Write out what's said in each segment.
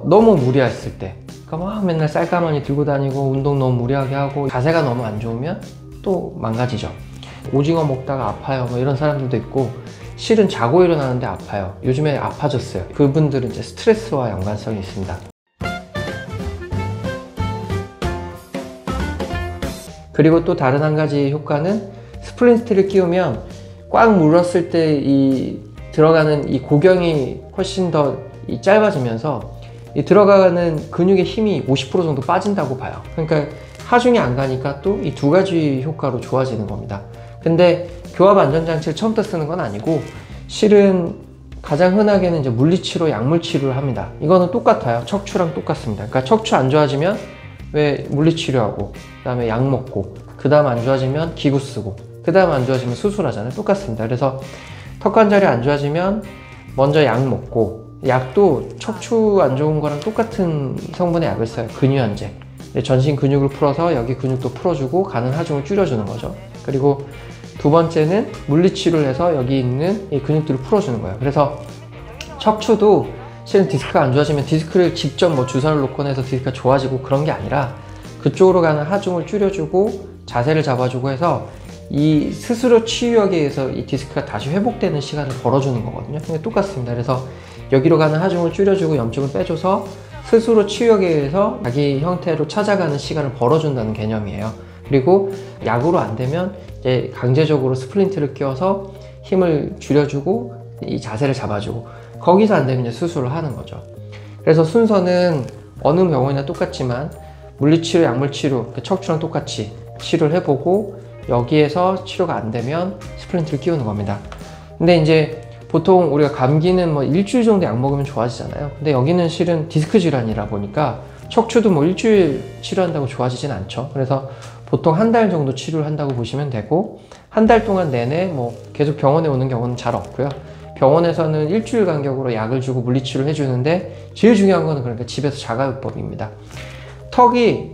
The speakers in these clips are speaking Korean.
너무 무리했을 때, 그러니까 막 맨날 쌀가마니 들고 다니고 운동 너무 무리하게 하고 자세가 너무 안 좋으면 또 망가지죠. 오징어 먹다가 아파요 뭐 이런 사람들도 있고, 실은 자고 일어나는데 아파요. 요즘에 아파졌어요. 그분들은 이제 스트레스와 연관성이 있습니다. 그리고 또 다른 한 가지 효과는, 스플린트를 끼우면 꽉 물었을 때 이 들어가는 이 고경이 훨씬 더 짧아지면서 이 들어가는 근육의 힘이 50% 정도 빠진다고 봐요. 그러니까 하중이 안 가니까 또 이 두 가지 효과로 좋아지는 겁니다. 근데 교합 안전장치를 처음부터 쓰는 건 아니고, 실은 가장 흔하게는 이제 물리치료, 약물치료를 합니다. 이거는 똑같아요. 척추랑 똑같습니다. 그러니까 척추 안 좋아지면 왜 물리치료하고, 그 다음에 약 먹고, 그 다음 안 좋아지면 기구 쓰고, 그 다음 안 좋아지면 수술하잖아요. 똑같습니다. 그래서 턱관절이 안 좋아지면 먼저 약 먹고, 약도 척추 안 좋은 거랑 똑같은 성분의 약을 써요. 근유연제. 전신 근육을 풀어서 여기 근육도 풀어주고 가는 하중을 줄여주는 거죠. 그리고 두 번째는 물리치료를 해서 여기 있는 이 근육들을 풀어주는 거예요. 그래서 척추도 실은 디스크가 안 좋아지면 디스크를 직접 뭐 주사를 놓거나 해서 디스크가 좋아지고 그런 게 아니라, 그쪽으로 가는 하중을 줄여주고 자세를 잡아주고 해서 이 스스로 치유하기 위해서 이 디스크가 다시 회복되는 시간을 벌어주는 거거든요. 근데 똑같습니다. 그래서 여기로 가는 하중을 줄여주고 염증을 빼줘서 스스로 치유하기 위해서 자기 형태로 찾아가는 시간을 벌어준다는 개념이에요. 그리고 약으로 안 되면 이제 강제적으로 스플린트를 끼워서 힘을 줄여주고 이 자세를 잡아주고, 거기서 안 되면 이제 수술을 하는 거죠. 그래서 순서는 어느 병원이나 똑같지만 물리치료, 약물치료, 척추랑 똑같이 치료를 해보고 여기에서 치료가 안 되면 스플린트를 끼우는 겁니다. 근데 이제 보통 우리가 감기는 뭐 일주일 정도 약 먹으면 좋아지잖아요. 근데 여기는 실은 디스크 질환이라 보니까 척추도 뭐 일주일 치료한다고 좋아지진 않죠. 그래서 보통 한 달 정도 치료를 한다고 보시면 되고, 한 달 동안 내내 뭐 계속 병원에 오는 경우는 잘 없고요. 병원에서는 일주일 간격으로 약을 주고 물리치료를 해주는데, 제일 중요한 거는 그러니까 집에서 자가요법입니다. 턱이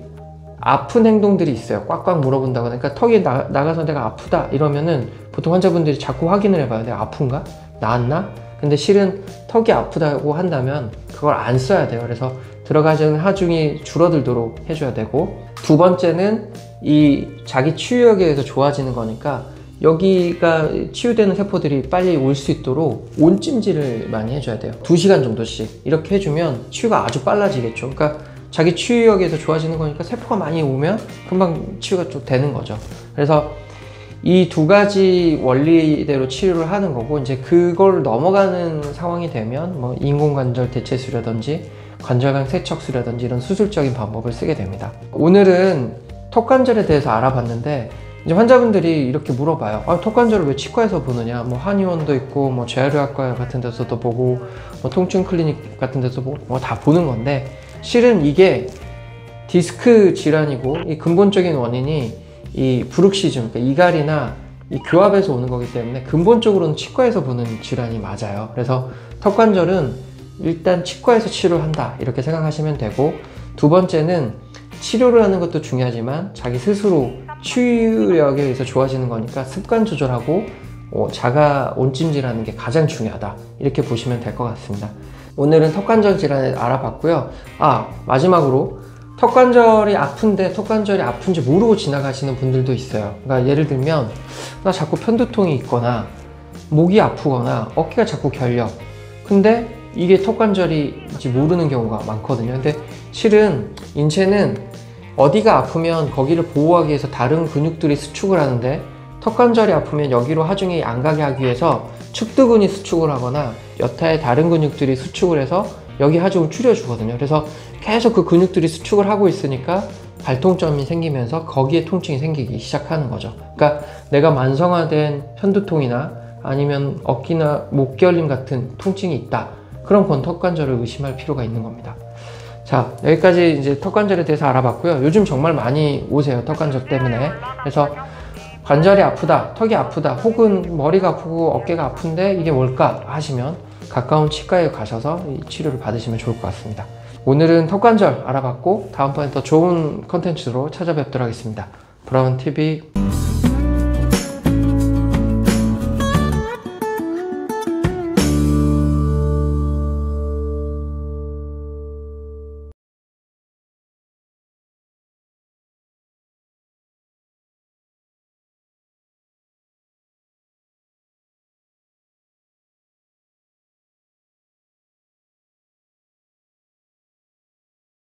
아픈 행동들이 있어요. 꽉꽉 물어본다고. 그러니까 턱이 나가서 내가 아프다 이러면은 보통 환자분들이 자꾸 확인을 해봐요. 내가 아픈가? 나았나? 근데 실은 턱이 아프다고 한다면 그걸 안 써야 돼요. 그래서 들어가는 하중이 줄어들도록 해줘야 되고, 두 번째는 이 자기 치유력에 의해서 좋아지는 거니까 여기가 치유되는 세포들이 빨리 올 수 있도록 온찜질을 많이 해줘야 돼요. 2시간 정도씩 이렇게 해주면 치유가 아주 빨라지겠죠. 그러니까 자기 치유력에서 좋아지는 거니까 세포가 많이 오면 금방 치유가 좀 되는 거죠. 그래서 이 두 가지 원리대로 치료를 하는 거고, 이제 그걸 넘어가는 상황이 되면 뭐 인공관절 대체술이라든지 관절강 세척술이라든지 이런 수술적인 방법을 쓰게 됩니다. 오늘은 턱관절에 대해서 알아봤는데, 이제 환자분들이 이렇게 물어봐요. 아, 턱관절을 왜 치과에서 보느냐? 뭐 한의원도 있고 뭐 재활의학과 같은 데서도 보고 뭐 통증 클리닉 같은 데서 보고 뭐 다 보는 건데, 실은 이게 디스크 질환이고 이 근본적인 원인이 이 브룩시즘, 그러니까 이갈이나 이 교합에서 오는 거기 때문에 근본적으로는 치과에서 보는 질환이 맞아요. 그래서 턱관절은 일단 치과에서 치료를 한다 이렇게 생각하시면 되고, 두 번째는 치료를 하는 것도 중요하지만 자기 스스로 치유력에 의해서 좋아지는 거니까 습관 조절하고 자가 온찜질하는 게 가장 중요하다 이렇게 보시면 될 것 같습니다. 오늘은 턱관절 질환을 알아봤고요. 마지막으로 턱관절이 아픈데 턱관절이 아픈지 모르고 지나가시는 분들도 있어요. 그러니까 예를 들면 나 자꾸 편두통이 있거나 목이 아프거나 어깨가 자꾸 결려, 근데 이게 턱관절인지 모르는 경우가 많거든요. 근데 실은 인체는 어디가 아프면 거기를 보호하기 위해서 다른 근육들이 수축을 하는데, 턱관절이 아프면 여기로 하중이 안 가게 하기 위해서 측두근이 수축을 하거나 여타의 다른 근육들이 수축을 해서 여기 하중을 줄여주거든요. 그래서 계속 그 근육들이 수축을 하고 있으니까 발통점이 생기면서 거기에 통증이 생기기 시작하는 거죠. 그러니까 내가 만성화된 편두통이나 아니면 어깨나 목 결림 같은 통증이 있다, 그럼 그건 턱관절을 의심할 필요가 있는 겁니다. 자, 여기까지 이제 턱관절에 대해서 알아봤고요. 요즘 정말 많이 오세요, 턱관절 때문에. 그래서 관절이 아프다, 턱이 아프다, 혹은 머리가 아프고 어깨가 아픈데 이게 뭘까 하시면 가까운 치과에 가셔서 이 치료를 받으시면 좋을 것 같습니다. 오늘은 턱관절 알아봤고, 다음번에 더 좋은 컨텐츠로 찾아뵙도록 하겠습니다. 브라운TV